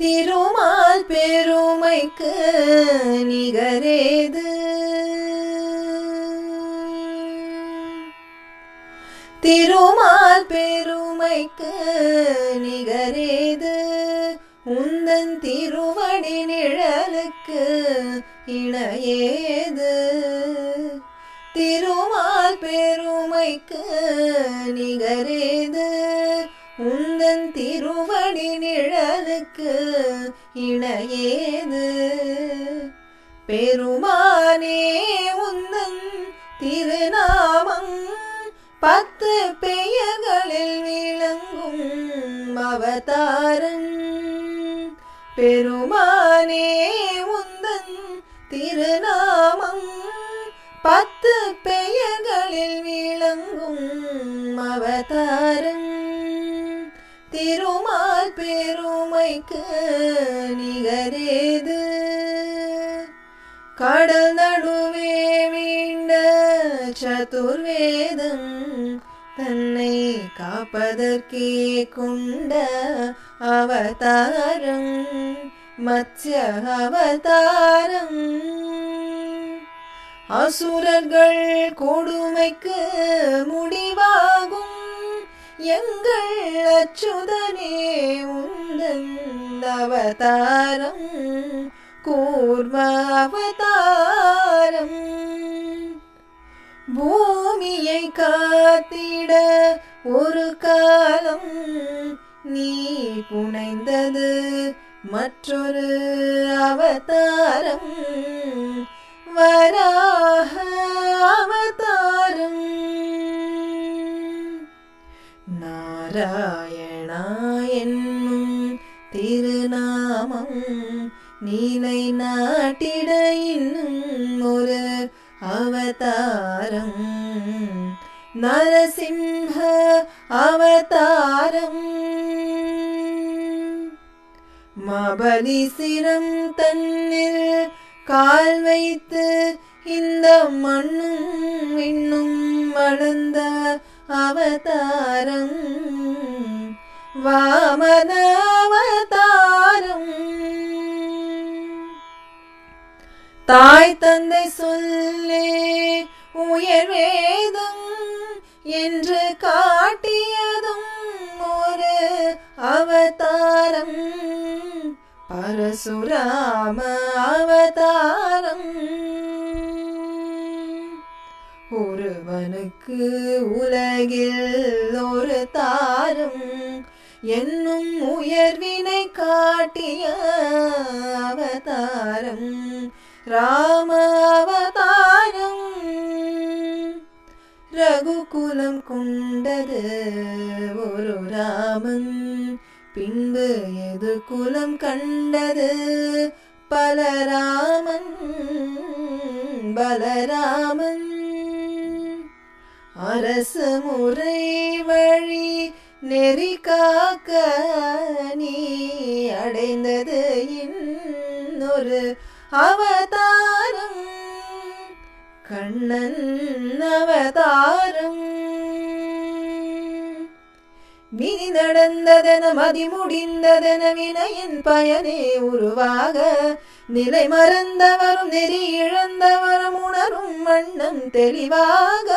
திருமால் பெருமைக்கு நிகரேது. திருமால் பெருமைக்கு நிகரேது. உந்தன் திருவடி நிழலுக்கு இணையேது. திருமால் பெருமைக்கு நிகரேது. உந்தன் திருவடி நிழலுக்கு இணையேது. பெருமானே உந்தன் திருநாமம் 10 பெயர்களில் விளங்கும் அவதாரம். பெருமானே உந்தன் திருநாமம் 10 பெயர்களில் விளங்கும் அவதாரம். திருமால் பெருமைக்கு நிகரேது. கடல் நடுவே மீண்ட சதுர்வேதம் தன்னை காப்பதற்கே கொண்ட அவதாரம் மத்ஸ்ய அவதாரம். அசுரர்கள் கொடுமைக்கு முடிவாகும் எங்கள் அச்சுதனே உந்தன் அவதாரம் கூர்ம அவதாரம். பூமியை காத்திட ஒரு காலம் நீ புனைந்தது மற்றொரு அவதாரம் வராக அவதாரம். நாராயணா என்னும் திருநாமம் நீலை நாட்டிட இன்னும் ஒரு அவதாரம் நரசிம்ஹ அவதாரம். மாபலிசிரம் தன்னில் கால் வைத்து இந்த மண்ணும் இன்னும் வளர்ந்த அவதாரம் வாமன அவதாரம். தாய் தந்தை சொல்லே உயர்வேதம் என்று காட்டியதும் ஒரு அவதாரம் பரசுராம அவதாரம். ஒருவனுக்கு உலகில் ஒரு தாரம் என்னும் உயர்வினை காட்டிய அவதாரம் ராம அவதாரம். ரகுகுலம் கொண்டது ஒரு ராமன் பின்பு எது குலம் கண்டது பலராமன் பலராமன். அரசு முறை வழி நெறி காக்க நீ அடைந்தது இன்னொரு அவதாரம் கண்ணன் அவதாரம். விதி நடந்ததென மதி முடிந்ததென வினையின் பயனே உருவாக நிலை மறந்தவரும் நெறி இழந்தவரும் உணரும் வண்ணம் தெளிவாக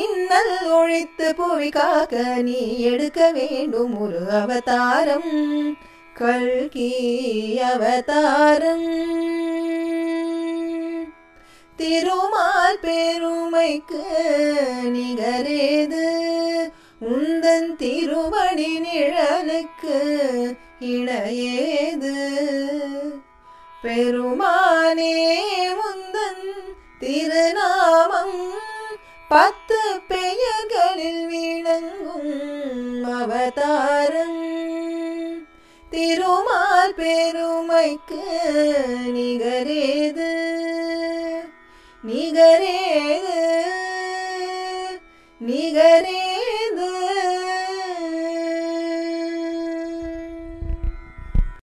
இன்னல் ஒழித்து புவி காக்க நீ எடுக்க வேண்டும் ஒரு அவதாரம் கல்கி அவதாரம். திருமால் பெருமைக்கு நிகரேது. உந்தன் திருவடி நிழலுக்கு இணையேது. பெருமானே உந்தன் திருநாமம் 10 பெயர்களில் விளங்கும் அவதாரம் திருமால் பெருமைக்கு நிகரேது நிகரே